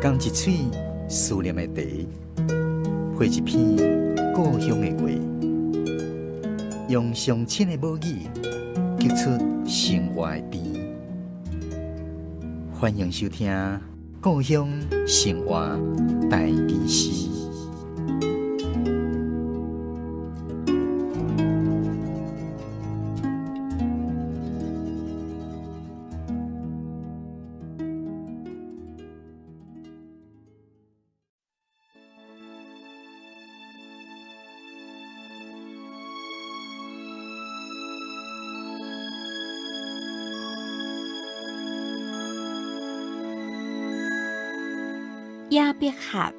讲一嘴思念的茶，配一片故乡的话，用上亲的母语激出生活的甜。欢迎收听《故乡生活台语诗》。野百合，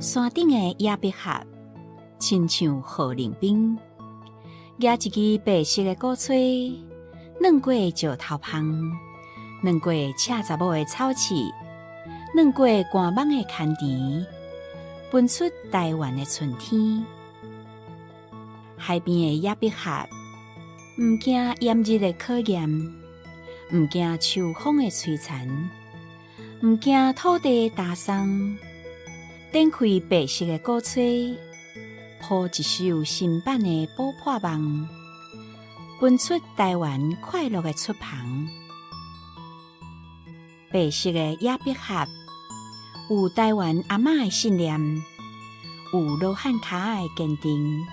山顶的野百合，亲像好冷冰。举一支白色的古锥，软过石头芳，软过赤查某的草刺，软过寒芒的牵甜，分出台湾的春天。海边的野百合，唔惊炎日的考验，唔惊秋风的摧残，唔惊土地的打伤。展开白色的古锥，谱一首新版的补破梦，分出台湾快乐的出旁。白色的野百合，有台湾阿嬷的信念，有罗汉脚的坚定。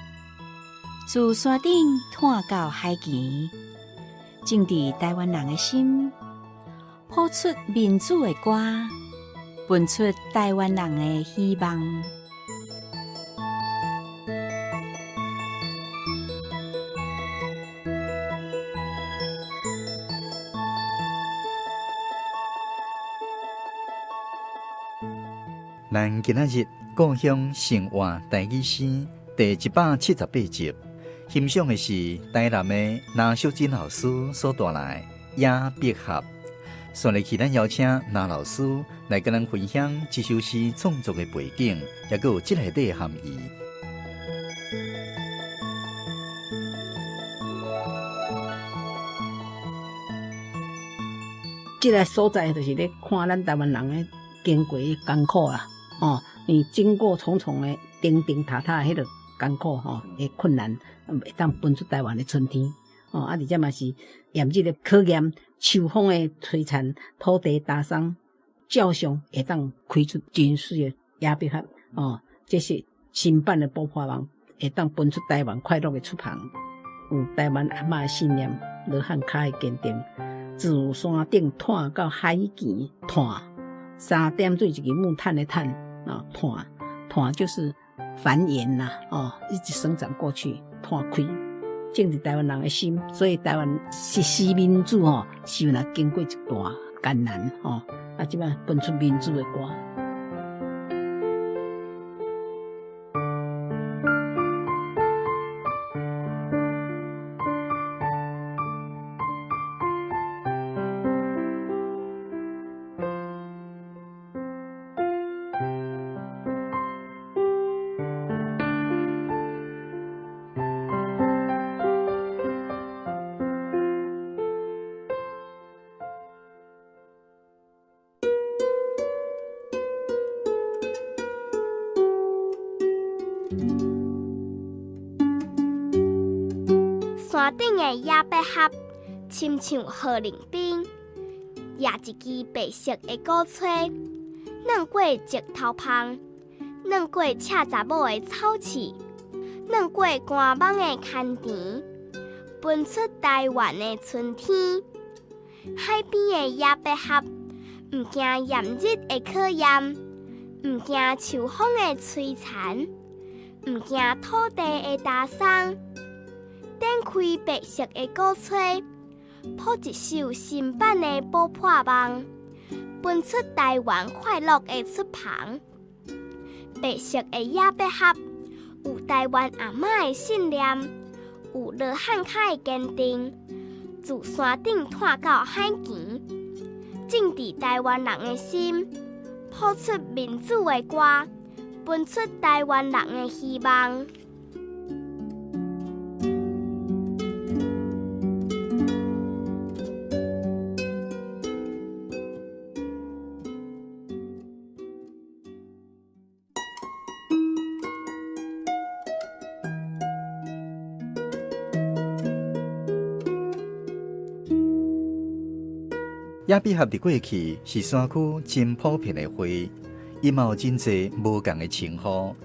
自山顶探到海墘，种伫台湾人的心，谱出民主的歌，分出台湾人的希望。咱今仔日故乡生活台语诗第178集。欣赏的是台南的那秀珍老师所带来野百合。接下去，咱邀请那老师来跟咱分享这首诗创作的背景，也有这内底的含义。这个所在就是咧看咱台湾人的经过的艰苦啦，你经过重重的钉钉塔塔迄个艰苦的困难。会当分出台湾的春天，而且嘛是炎日的考验、秋风的摧残、土地打伤，照相会当开出真水的野百合，这是新版的补破梦，会当分出台湾快乐的出旁。有台湾阿嬷的信念，罗汉脚的坚定，自山顶探到海墘，探3点水一个木炭的炭，探就是繁衍呐，一直生长过去。摊开，种伫台湾人的心，所以台湾实施民主是有经过一段艰难即摆分出民主的歌。山顶的野百合，亲像好冷冰。举一支白色的古锥，软过石头芳，软过赤查某的草刺，软过寒芒的牵甜，分出台湾的春天。海边的野百合，唔惊炎日的考验，唔惊秋风的摧残，唔惊土地的打伤。展开白色的古锥，谱一首新版的补破梦，分出台湾快乐的出旁。白色的野百合，有台湾阿嬷的信念，有罗汉脚的坚定，自山顶探到海墘，种伫台湾人的心，谱出民主的歌，分出台湾人的希望。野百合伫过去是山区真普遍的花，伊嘛有真侪无共的称呼。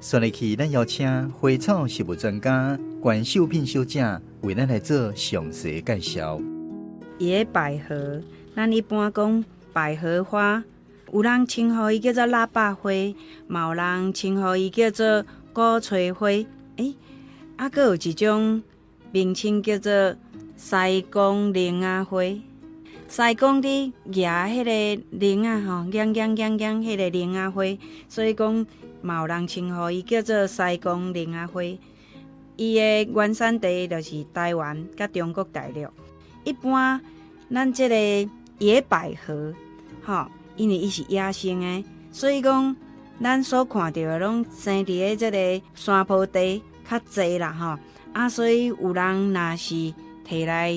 说来去，咱邀请花草食物专家关秀品小姐为咱来做详细介绍。野百合，咱一般讲百合花，有人称呼伊叫做喇叭花，嘛有人称呼伊叫做鼓吹花。佫有一种名称叫做西宫铃仔花。西宫伫夹迄个铃仔吼，响响响响迄个铃仔花，所以讲嘛有人称呼伊叫做西宫铃仔花。伊的原产地就是台湾甲中国大陆。一般咱即个野百合，因为伊是野生的，所以讲咱所看到的拢生伫咧即个山坡地较济啦，所以有人若是摕来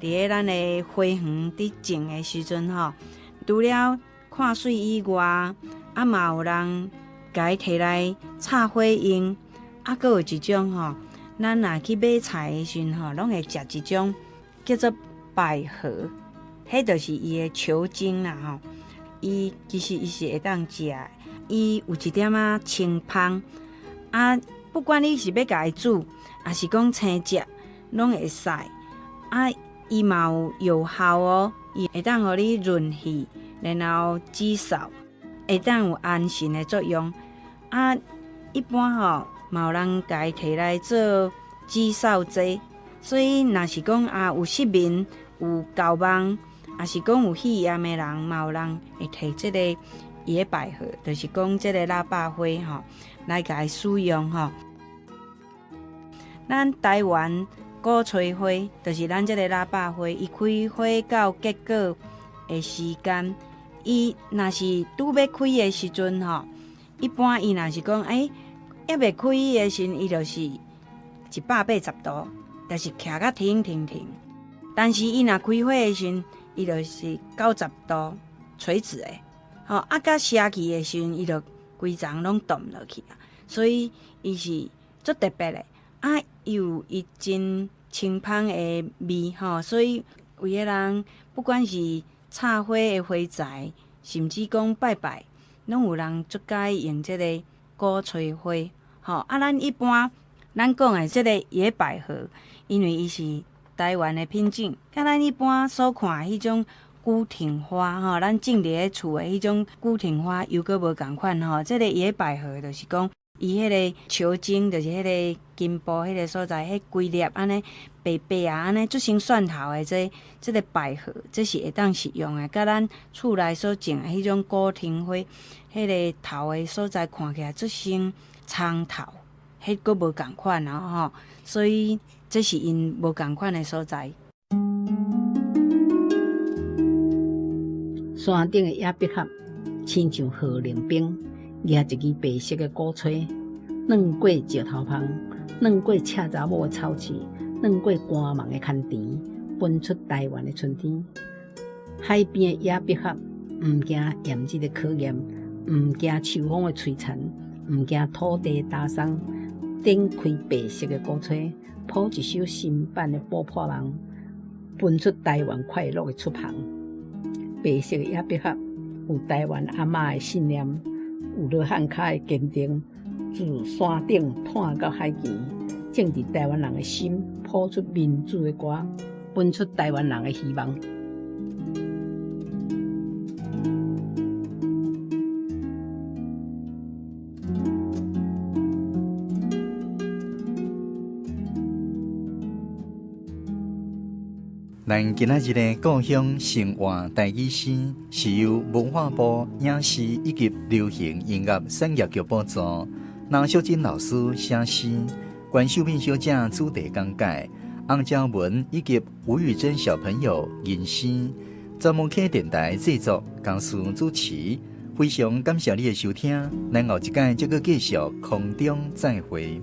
伫咧咱的花园伫种的时阵，除了看水以外，嘛有人甲伊摕来插花用，佫有一种咱若去买菜的时阵，拢会食一种叫做百合，迄就是伊的球茎啦，伊其实伊是会当食的，伊有一点仔清芳，不管你是要甲伊煮，还是讲生食，拢会使。伊嘛有药效哦，伊会当互你润肺，然后止嗽，会当有安神的作用。一般嘛有人甲伊摕来做止嗽剂，所以若是讲有失眠、有狗梦，还是讲有肺炎的人，嘛有人会摕即个野百合，就是讲即个喇叭花来甲伊使用咱台湾鼓吹花，就是咱即个喇叭花，伊开花到结果的时间，伊若是拄要开的时阵一般伊若是讲还未开的时阵，伊就是180度，就是徛甲停停停。但是伊若开花的时阵，伊就是90度垂直的，到下期的时阵，伊就规丛拢动落去啊。所以伊是足特别的，有伊真清芳的味所以有的人不管是插花的花材，甚至讲拜拜，拢有人足介用即个鼓吹花。咱一般咱讲的即个野百合，因为伊是台湾的品种，甲咱一般所看的迄种古藤花咱种伫咧厝的迄种古藤花又阁无共款即个野百合就是讲伊迄个球茎，就是迄个根部迄个所在，迄规粒安尼白白安尼做成蒜头的这个百合，这是会当食用的。甲咱厝内所种的迄种古藤花，迄个头的所在看起来做成苍头，迄阁无共款所以这是因无共款的所在。山顶的野百合，亲像荷冷冰。举一支白色的鼓吹，软过石头旁，软过赤查某的草市，软过寒芒的牵田，奔出台湾的春天。海边的野百合，毋惊炎日的考验，毋惊秋风的摧残，毋惊土地的打伤。展开白色的鼓吹，谱一首新版的捕破人，奔出台湾快乐的出航。白色的野百合，有台湾阿嬷的信念。有罗汉脚的坚定，自山顶探到海边，种伫台湾人的心，谱出民主的歌，分出台湾人的希望。咱今仔日的故乡生活台语诗是由文化部影视以及流行音乐产业局补助，남秀珍老师写诗，关秀敏小姐主题讲解，洪昭文以及吴玉珍小朋友吟诗，专门客电台制作，江苏主持。非常感谢你的收听，咱后一届再继续空中再会。